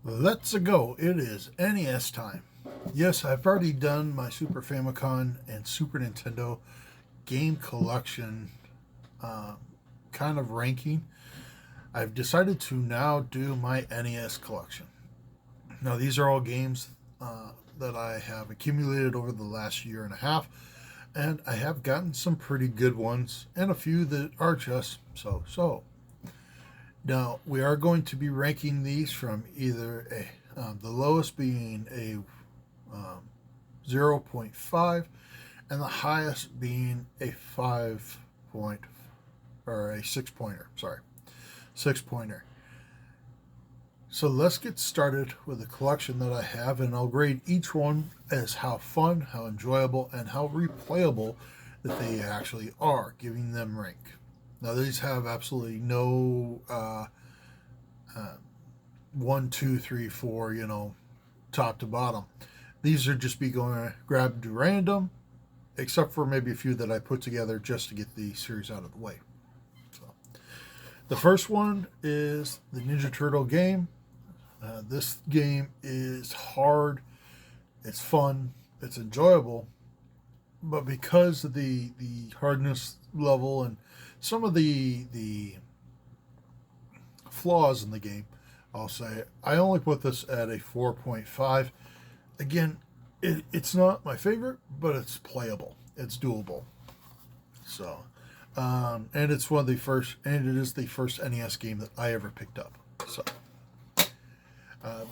Let's go. It is NES time. Yes, I've already done my Super Famicom and Super Nintendo game collection uh, kind of ranking. I've decided to now do my NES collection. Now, these are all games that I have accumulated over the last year and a half, and I have gotten some pretty good ones and a few that are just so so. Now, we are going to be ranking these from either the lowest being a zero point 0.5 and the highest being a 5 point or a 6 pointer. Sorry, 6 pointer. So let's get started with the collection that I have, and I'll grade each one as how fun, how enjoyable, and how replayable that they actually are, giving them rank. Now, these have absolutely no uh, 1, 2, 3, 4, top to bottom. These are just be going grabbed random, except for maybe a few that I put together just to get the series out of the way. So, the first one is the Ninja Turtle game. This game is hard, it's fun, it's enjoyable, but because of the hardness level and some of the flaws in the game, I'll say I only put this at a 4.5. Again, it's not my favorite, but it's playable. It's doable. So, and it's one of the first, and it is the first NES game that I ever picked up. So,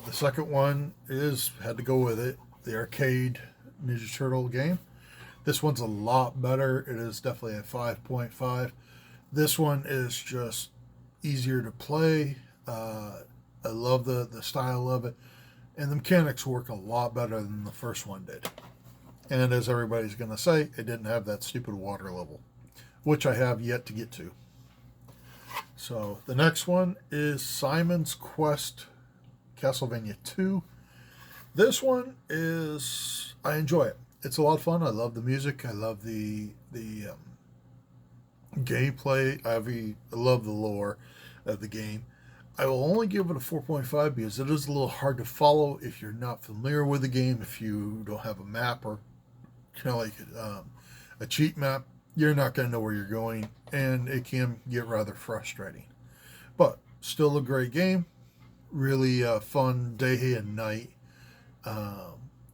the second one is had to go with it, the arcade Ninja Turtle game. This one's a lot better. It is definitely a 5.5. This one is just easier to play. I love the style of it, and the mechanics work a lot better than the first one did. And as everybody's going to say, it didn't have that stupid water level, which I have yet to get to. So the next one is Simon's Quest Castlevania 2. This one is, I enjoy it. It's a lot of fun. I love the music. I love the gameplay. I love the lore of the game. I will only give it a 4.5 because it is a little hard to follow if you're not familiar with the game. If you don't have a map or kind of like a cheat map, you're not going to know where you're going, and it can get rather frustrating. But still a great game. Really fun day and night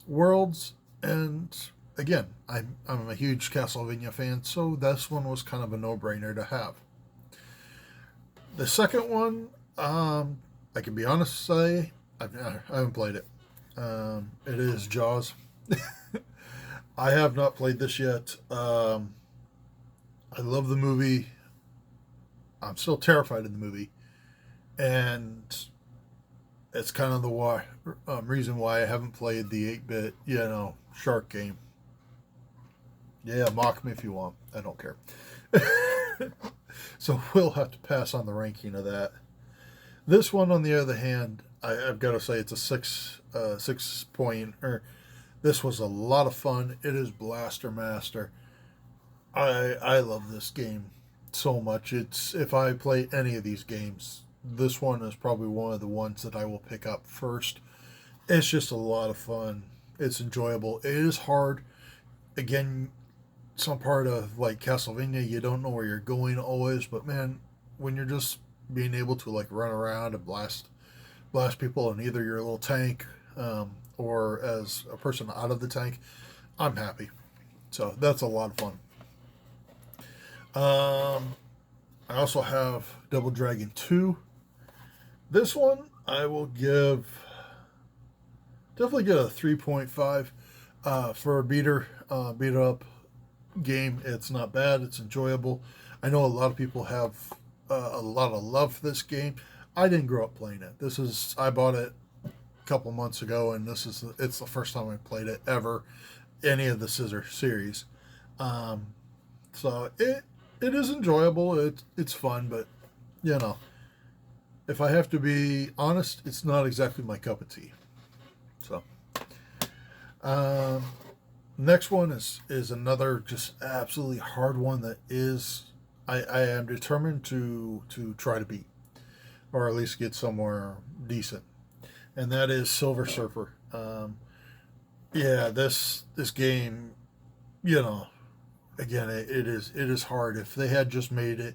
worlds. And again, I'm a huge Castlevania fan, so this one was kind of a no-brainer to have. The second one, I can be honest say I haven't played it. It is Jaws. I have not played this yet. I love the movie. I'm still terrified of the movie, and it's kind of the reason why I haven't played the 8-bit, shark game. Yeah, mock me if you want. I don't care. So we'll have to pass on the ranking of that. This one, on the other hand, I've got to say it's a 6 point. This was a lot of fun. It is Blaster Master. I love this game so much. It's if I play any of these games, this one is probably one of the ones that I will pick up first. It's just a lot of fun. It's enjoyable. It is hard. Again, some part of like Castlevania, you don't know where you're going always, but man, when you're just being able to like run around and blast people in either your little tank or as a person out of the tank, I'm happy. So that's a lot of fun. I also have Double Dragon 2. This one I will definitely get a 3.5 for a beat up game. It's not bad. It's enjoyable. I know a lot of people have a lot of love for this game. I didn't grow up playing it. I bought it a couple months ago, and it's the first time I played it ever. Any of the Scissor series, um, so it is enjoyable. It's fun, but you know, if I have to be honest, it's not exactly my cup of tea. So, um, next one is another just absolutely hard one that is I am determined to try to beat or at least get somewhere decent. and that is Silver Surfer. Yeah, this game, you know, again, it is hard. If they had just made it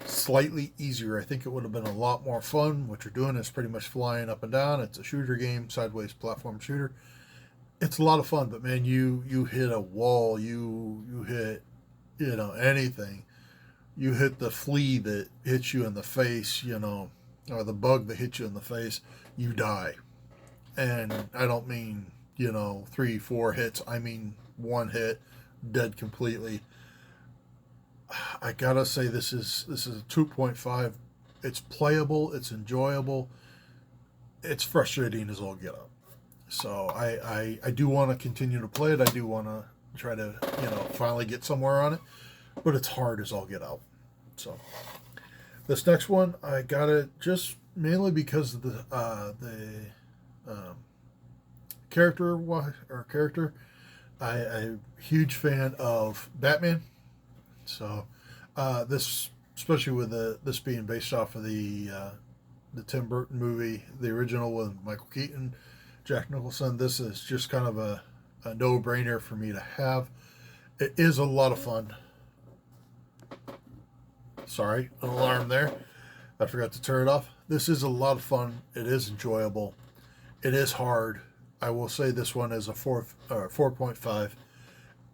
slightly easier, I think it would have been a lot more fun. What you're doing is pretty much flying up and down. It's a shooter game, sideways platform shooter. It's a lot of fun, but man, you hit a wall, you hit, anything. You hit the flea that hits you in the face, or the bug that hits you in the face, you die. And I don't mean, 3, 4 hits. I mean one hit, dead completely. I gotta say this is a 2.5. It's playable, it's enjoyable, it's frustrating as all get up. So I do want to continue to play it. I do want to try to finally get somewhere on it, but it's hard as all get out. So this next one I got it just mainly because of the um, character. I'm a huge fan of Batman. So this, especially with this being based off of the Tim Burton movie, the original with Michael Keaton, Jack Nicholson, this is just kind of a no-brainer for me to have. It is a lot of fun. Sorry, an alarm there. I forgot to turn it off. This is a lot of fun. It is enjoyable. It is hard. I will say this one is a 4.5.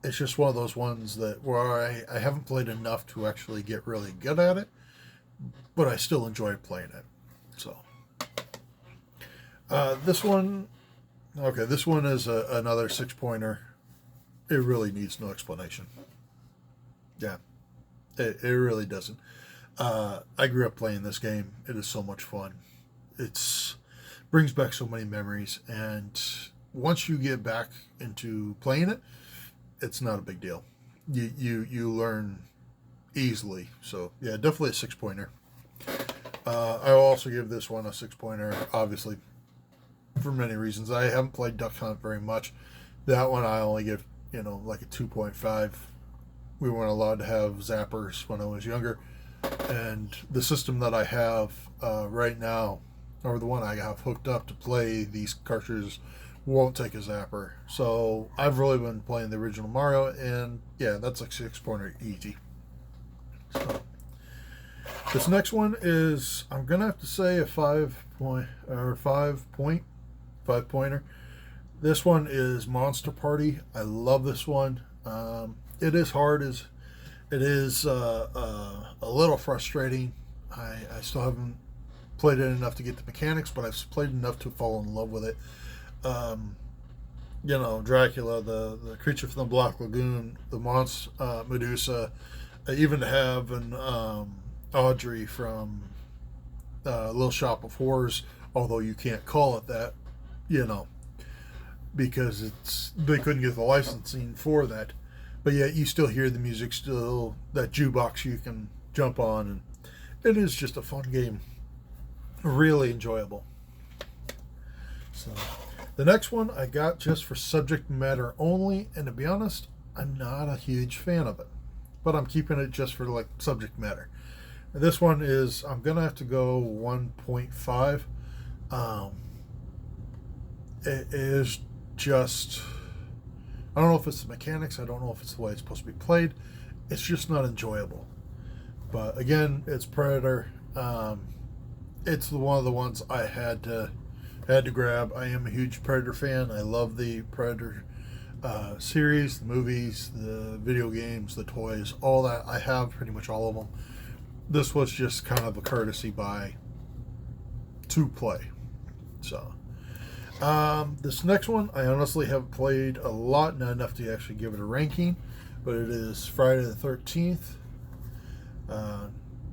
It's just one of those ones that where I haven't played enough to actually get really good at it, but I still enjoy playing it. So this one, okay, this one is another 6-pointer. It really needs no explanation. Yeah, it really doesn't. I grew up playing this game. It is so much fun. It's brings back so many memories, and once you get back into playing it, it's not a big deal. You learn easily. So yeah, definitely a 6-pointer. I will also give this one a 6-pointer, obviously, for many reasons. I haven't played Duck Hunt very much. That one I only give, like a 2.5. We weren't allowed to have zappers when I was younger. And the system that I have right now, or the one I have hooked up to play these cartridges, won't take a zapper. So I've really been playing the original Mario, and yeah, that's like 6-pointer easy. So this next one is, I'm gonna have to say, a 5-pointer. This one is Monster Party. I love this one. It is hard, as it is a little frustrating. I still haven't played it enough to get the mechanics, but I've played enough to fall in love with it. Dracula, the creature from the Black Lagoon, the monster, Medusa. I even have an Audrey from Little Shop of Horrors, although you can't call it that, because they couldn't get the licensing for that. But yet you still hear the music, still that jukebox you can jump on, and it is just a fun game. Really enjoyable. So the next one I got just for subject matter only, and to be honest, I'm not a huge fan of it, but I'm keeping it just for like subject matter. And this one is, I'm gonna have to go 1.5. It is just, I don't know if it's the mechanics, I don't know if it's the way it's supposed to be played. It's just not enjoyable. But again, it's Predator. It's one of the ones I had to grab. I am a huge Predator fan. I love the Predator series, the movies, the video games, the toys, all that. I have pretty much all of them. This was just kind of a courtesy buy to play. So this next one, I honestly haven't played a lot, not enough to actually give it a ranking, but it is Friday the 13th.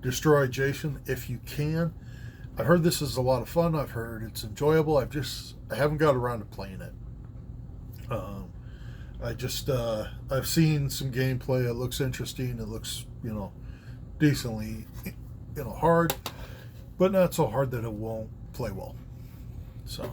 Destroy Jason if you can. I've heard this is a lot of fun. I've heard it's enjoyable. I haven't got around to playing it. I've seen some gameplay. It looks interesting. It looks, decently, hard, but not so hard that it won't play well. So,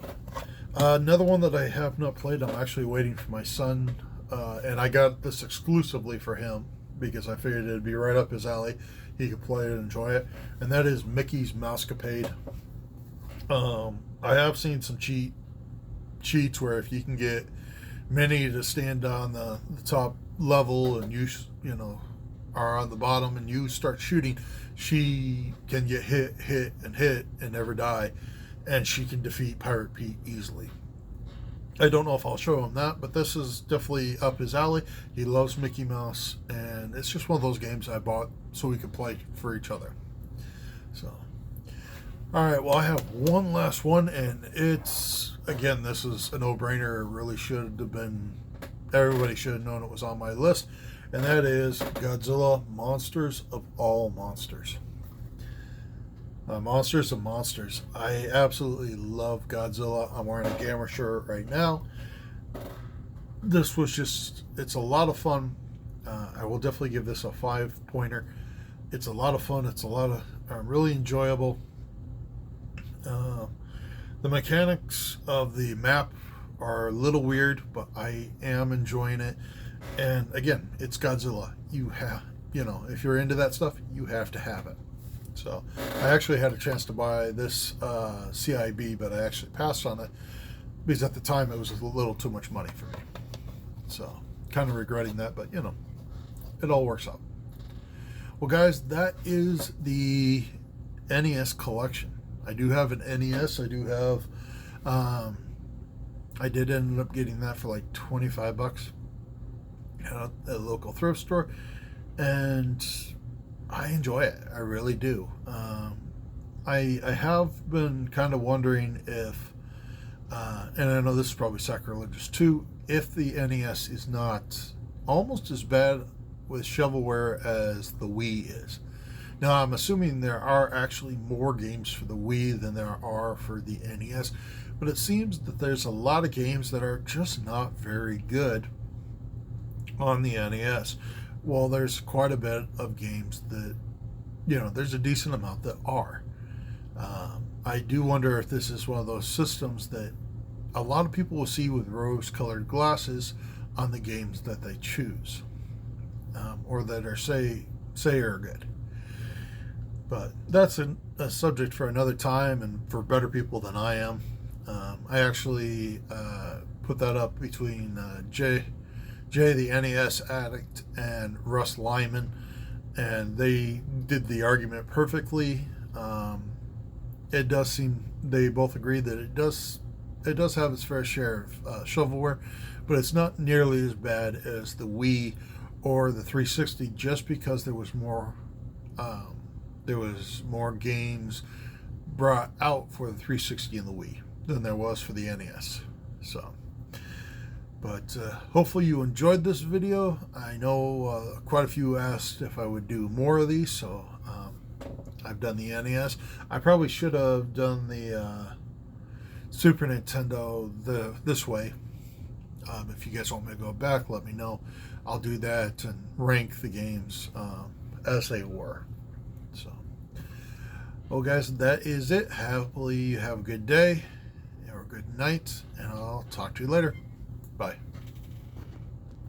another one that I have not played, I'm actually waiting for my son, and I got this exclusively for him because I figured it'd be right up his alley. He could play it and enjoy it, and that is Mickey's Mousecapade. I have seen some cheats where if you can get Minnie to stand on the top level and you know are on the bottom and you start shooting, she can get hit and never die, and she can defeat Pirate Pete easily. I don't know if I'll show him that, but this is definitely up his alley. He loves Mickey Mouse, and it's just one of those games I bought so we could play for each other. So, all right, well, I have one last one, and it's, again, this is a no-brainer. It really should have been, everybody should have known it was on my list, and that is Godzilla Monsters of All Monsters. Monsters of Monsters. I absolutely love Godzilla. I'm wearing a Gamer shirt right now. This was just, it's a lot of fun. I will definitely give this a 5-pointer. It's a lot of fun. It's a lot of, really enjoyable. The mechanics of the map are a little weird, but I am enjoying it. And again, it's Godzilla. You have, you know, if you're into that stuff, you have to have it. So I actually had a chance to buy this CIB, but I actually passed on it because at the time it was a little too much money for me. So kind of regretting that, but you know, it all works out. Well, guys, that is the NES collection. I do have an NES. I do have, I did end up getting that for like $25 at a local thrift store, and I enjoy it. I really do. I have been kind of wondering if, and I know this is probably sacrilegious too, if the NES is not almost as bad with shovelware as the Wii is. Now, I'm assuming there are actually more games for the Wii than there are for the NES, but it seems that there's a lot of games that are just not very good on the NES. Well, there's quite a bit of games that, you know, there's a decent amount that are. I do wonder if this is one of those systems that a lot of people will see with rose-colored glasses on the games that they choose, or that are say are good. But that's a subject for another time and for better people than I am. I actually put that up between Jay the NES addict and Russ Lyman, and they did the argument perfectly. It does seem they both agree that it does have its fair share of shovelware, but it's not nearly as bad as the Wii or the 360, just because there was more games brought out for the 360 and the Wii than there was for the NES. So. But hopefully you enjoyed this video. I know quite a few asked if I would do more of these, so I've done the NES. I probably should have done the Super Nintendo this way. If you guys want me to go back, let me know. I'll do that and rank the games as they were. So, well, guys, that is it. Hopefully you have a good day or a good night, and I'll talk to you later. Bye.